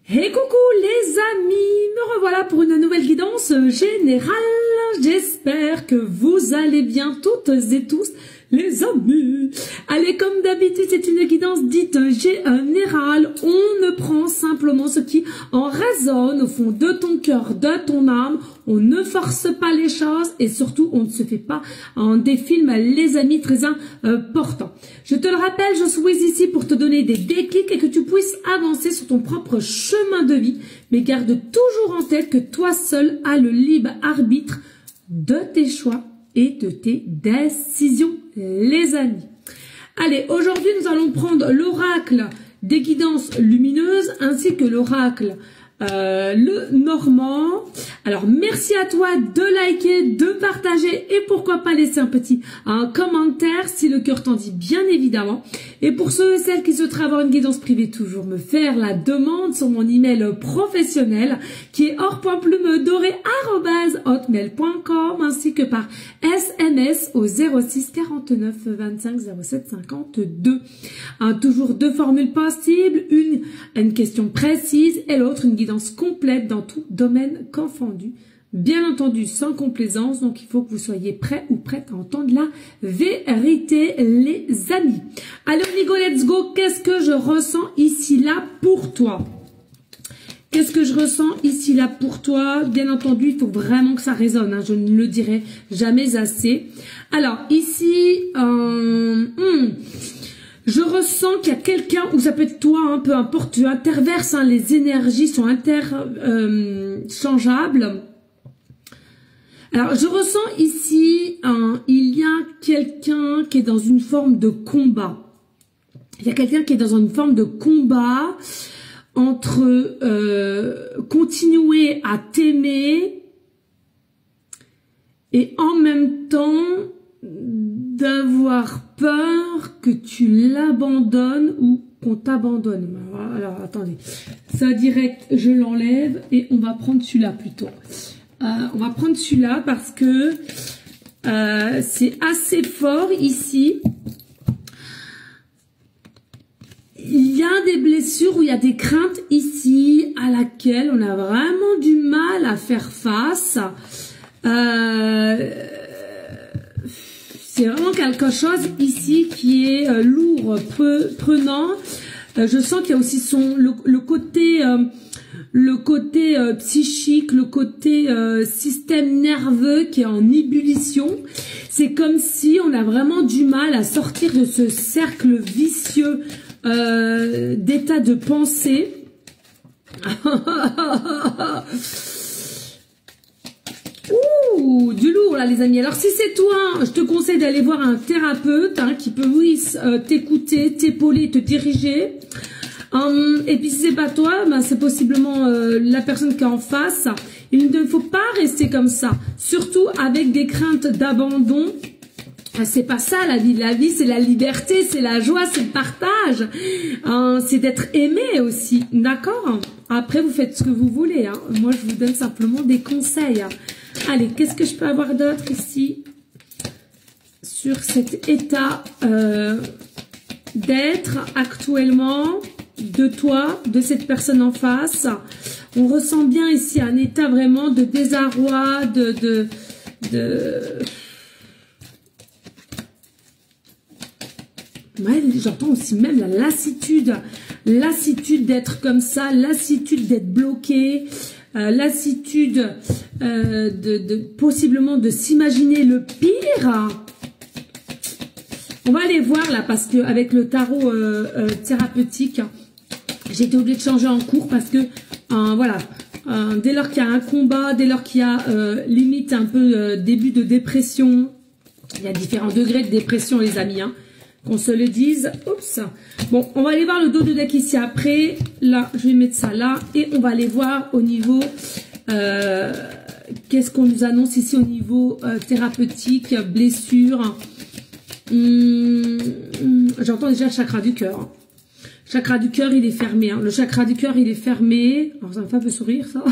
Et coucou les amis, me revoilà pour une nouvelle guidance générale. J'espère que vous allez bien toutes et tous les amis. Allez, comme d'habitude, c'est une guidance dite générale. On ne prend simplement ce qui en résonne au fond de ton cœur, de ton âme. On ne force pas les choses et surtout, on ne se fait pas des films, les amis, très importants. Je te le rappelle, je suis ici pour te donner des déclics et que tu puisses avancer sur ton propre chemin de vie. Mais garde toujours en tête que toi seul as le libre arbitre de tes choix et de tes décisions, les amis. Allez, aujourd'hui, nous allons prendre l'oracle des guidances lumineuses ainsi que l'oracle le normand. Alors merci à toi de liker, de partager et pourquoi pas laisser un petit commentaire si le cœur t'en dit, bien évidemment. Et pour ceux et celles qui souhaiteraient avoir une guidance privée, toujours me faire la demande sur mon email professionnel qui est or.plumedoré@hotmail.com ainsi que par SMS au 06 49 25 07 52. Toujours deux formules possibles, une question précise et l'autre une guidance complète dans tout domaine confondu. Bien entendu, sans complaisance, donc il faut que vous soyez prêts ou prêtes à entendre la vérité, les amis. Allez, on y go, let's go. Qu'est-ce que je ressens ici, là, pour toi? Qu'est-ce que je ressens ici, là, pour toi? Bien entendu, il faut vraiment que ça résonne, hein, je ne le dirai jamais assez. Alors, ici, je ressens qu'il y a quelqu'un, ou ça peut être toi, hein, peu importe, tu interverses, hein, les énergies sont interchangeables. Alors, je ressens ici, il y a quelqu'un qui est dans une forme de combat. Il y a quelqu'un qui est dans une forme de combat entre continuer à t'aimer et en même temps d'avoir peur que tu l'abandonnes ou qu'on t'abandonne. Alors, attendez. Ça, direct, je l'enlève et on va prendre celui-là plutôt. On va prendre celui-là parce que c'est assez fort ici. Il y a des blessures ou il y a des craintes ici à laquelle on a vraiment du mal à faire face. C'est vraiment quelque chose ici qui est lourd, prenant. Je sens qu'il y a aussi le côté psychique, le côté système nerveux qui est en ébullition. C'est comme si on a vraiment du mal à sortir de ce cercle vicieux d'état de pensée. Ouh, du lourd là les amis. Alors si c'est toi, je te conseille d'aller voir un thérapeute qui peut t'écouter, t'épauler, te diriger. Et puis si c'est pas toi, c'est possiblement la personne qui est en face. Il ne faut pas rester comme ça, surtout avec des craintes d'abandon. C'est pas ça la vie. La vie, c'est la liberté, c'est la joie, c'est le partage. C'est d'être aimé aussi, d'accord? Après, vous faites ce que vous voulez. Moi, je vous donne simplement des conseils. Allez, qu'est-ce que je peux avoir d'autre ici sur cet état d'être actuellement de toi, de cette personne en face? On ressent bien ici un état vraiment de désarroi, ouais, j'entends aussi même la lassitude d'être comme ça, lassitude d'être bloqué, lassitude possiblement de s'imaginer le pire. On va aller voir là parce que avec le tarot thérapeutique, j'ai été obligée de changer en cours parce que voilà, dès lors qu'il y a un combat, dès lors qu'il y a limite un peu début de dépression, il y a différents degrés de dépression les amis, qu'on se le dise. Oups. Bon, on va aller voir le dos de deck ici après. Là, je vais mettre ça là. Et on va aller voir au niveau... qu'est-ce qu'on nous annonce ici au niveau thérapeutique, blessure. J'entends déjà le chakra du cœur. Chakra du cœur, il est fermé. Le chakra du cœur, il est fermé. Alors, ça me fait un peu sourire, ça.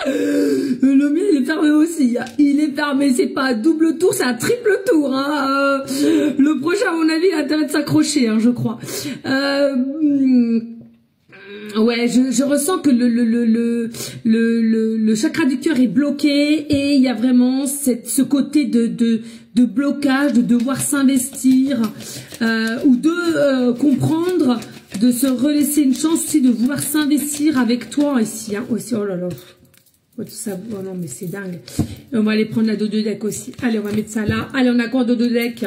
Le mien, il est fermé aussi. Il est fermé. C'est pas un double tour, c'est un triple tour. Le prochain, à mon avis, il a intérêt de s'accrocher, je crois. Ouais, je ressens que le chakra du cœur est bloqué et il y a vraiment ce côté de blocage, de devoir s'investir ou de comprendre, de se relaisser une chance aussi de vouloir s'investir avec toi ici. Hein, aussi, oh là là. Oh, tout ça, oh non mais c'est dingue. Et on va aller prendre la dodo deck aussi. Allez, on va mettre ça là. Allez, on a quoi dodo deck?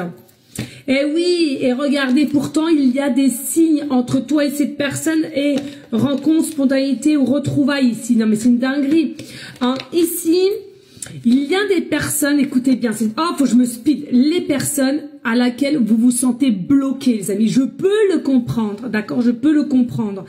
Et oui, et regardez, pourtant, il y a des signes entre toi et cette personne et rencontre, spontanéité ou retrouvailles ici. Non, mais c'est une dinguerie. Hein, ici, il y a des personnes, écoutez bien, oh, faut que je me speed, les personnes à laquelle vous vous sentez bloqué, les amis. Je peux le comprendre, d'accord, je peux le comprendre.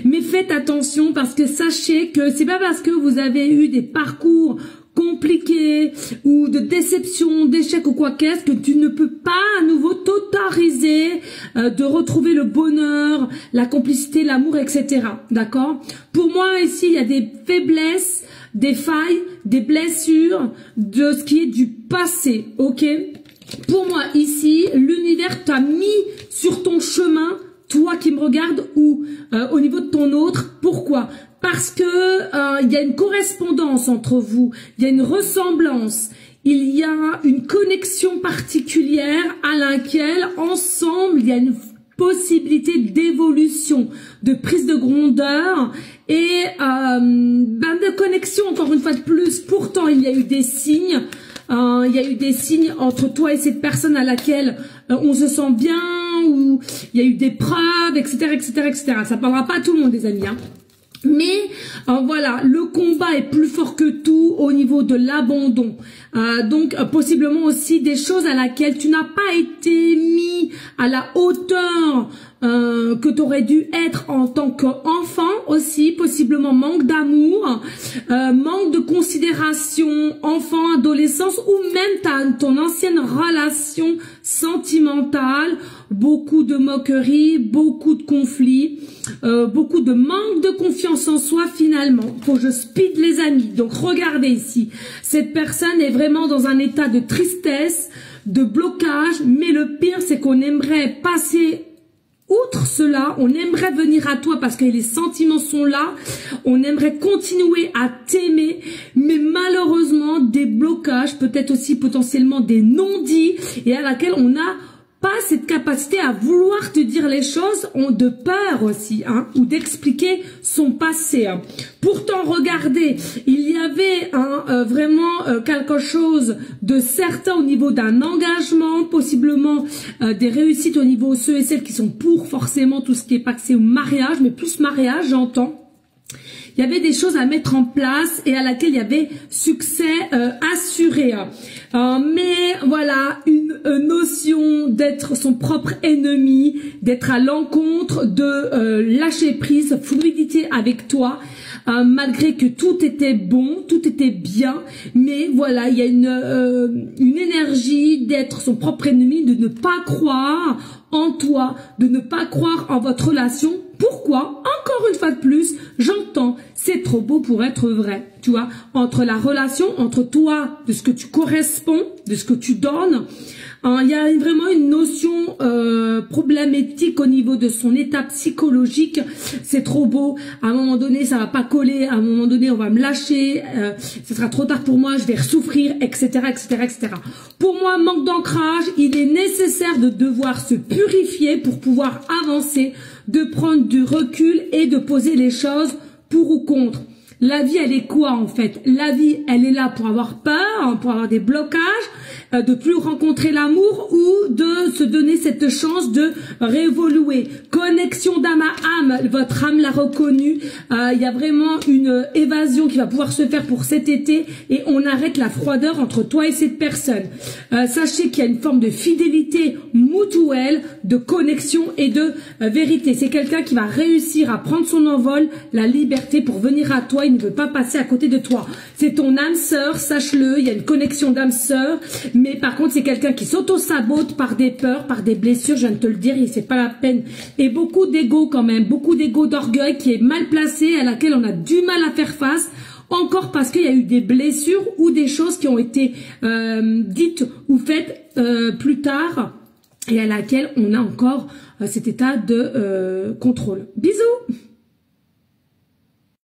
Mais faites attention parce que sachez que c'est pas parce que vous avez eu des parcours compliqué ou de déception, d'échec ou quoi qu'est-ce que tu ne peux pas à nouveau t'autoriser de retrouver le bonheur, la complicité, l'amour, etc. D'accord? Pour moi ici il y a des faiblesses, des failles, des blessures de ce qui est du passé. Ok? Pour moi ici l'univers t'a mis sur ton chemin, toi qui me regardes, ou au niveau de ton autre. Pourquoi? Parce que il y a une correspondance entre vous, il y a une ressemblance, il y a une connexion particulière à laquelle ensemble il y a une possibilité d'évolution, de prise de grandeur et de connexion encore une fois de plus. Pourtant il y a eu des signes. Il y a eu des signes entre toi et cette personne à laquelle on se sent bien, ou il y a eu des preuves, etc., etc., etc. Ça parlera pas à tout le monde, les amis. Hein. Mais voilà, le combat est plus fort que tout au niveau de l'abandon. Donc possiblement aussi des choses à laquelle tu n'as pas été mis à la hauteur que tu aurais dû être en tant qu'enfant aussi, possiblement manque d'amour, manque de considération, enfant, adolescence, ou même ton ancienne relation sentimentale, beaucoup de moqueries, beaucoup de conflits, beaucoup de manque de confiance en soi finalement. Faut que je speed les amis. Donc regardez ici, cette personne est vraiment dans un état de tristesse, de blocage, mais le pire c'est qu'on aimerait passer outre cela, on aimerait venir à toi parce que les sentiments sont là, on aimerait continuer à t'aimer, mais malheureusement des blocages, peut-être aussi potentiellement des non-dits, et à laquelle on n'a pas cette capacité à vouloir te dire les choses, de peur aussi, hein, ou d'expliquer son passé. Hein. Pourtant, regardez, il y avait vraiment quelque chose de certain au niveau d'un engagement, possiblement des réussites au niveau de ceux et celles qui sont pour forcément tout ce qui est passé au mariage, mais plus mariage, j'entends. Il y avait des choses à mettre en place et à laquelle il y avait succès assuré. Mais voilà, une notion d'être son propre ennemi, d'être à l'encontre de lâcher prise, fluidité avec toi, malgré que tout était bon, tout était bien. Mais voilà, il y a une énergie d'être son propre ennemi, de ne pas croire en toi, de ne pas croire en votre relation. Pourquoi? Encore une fois de plus, j'entends, c'est trop beau pour être vrai. Tu vois, entre la relation, entre toi, de ce que tu corresponds, de ce que tu donnes, il y a vraiment une notion problématique au niveau de son état psychologique. C'est trop beau. À un moment donné, ça va pas coller. À un moment donné, on va me lâcher. Ce sera trop tard pour moi. Je vais souffrir, etc., etc., etc. Pour moi, manque d'ancrage. Il est nécessaire de devoir se purifier pour pouvoir avancer, de prendre du recul et de poser les choses pour ou contre. La vie, elle est quoi en fait? La vie, elle est là pour avoir peur, pour avoir des blocages, de plus rencontrer l'amour ou de se donner cette chance de réévoluer. Connexion d'âme à âme, votre âme l'a reconnu. Il y a vraiment une évasion qui va pouvoir se faire pour cet été et on arrête la froideur entre toi et cette personne. Sachez qu'il y a une forme de fidélité mutuelle, de connexion et de vérité. C'est quelqu'un qui va réussir à prendre son envol, la liberté pour venir à toi. Il ne veut pas passer à côté de toi. C'est ton âme sœur, sache-le, il y a une connexion d'âme sœur, mais par contre c'est quelqu'un qui s'auto-sabote par des peurs, par des blessures, je viens de te le dire, et c'est pas la peine. Et beaucoup d'ego quand même, beaucoup d'ego, d'orgueil qui est mal placé, à laquelle on a du mal à faire face, encore parce qu'il y a eu des blessures ou des choses qui ont été dites ou faites plus tard, et à laquelle on a encore cet état de contrôle. Bisous!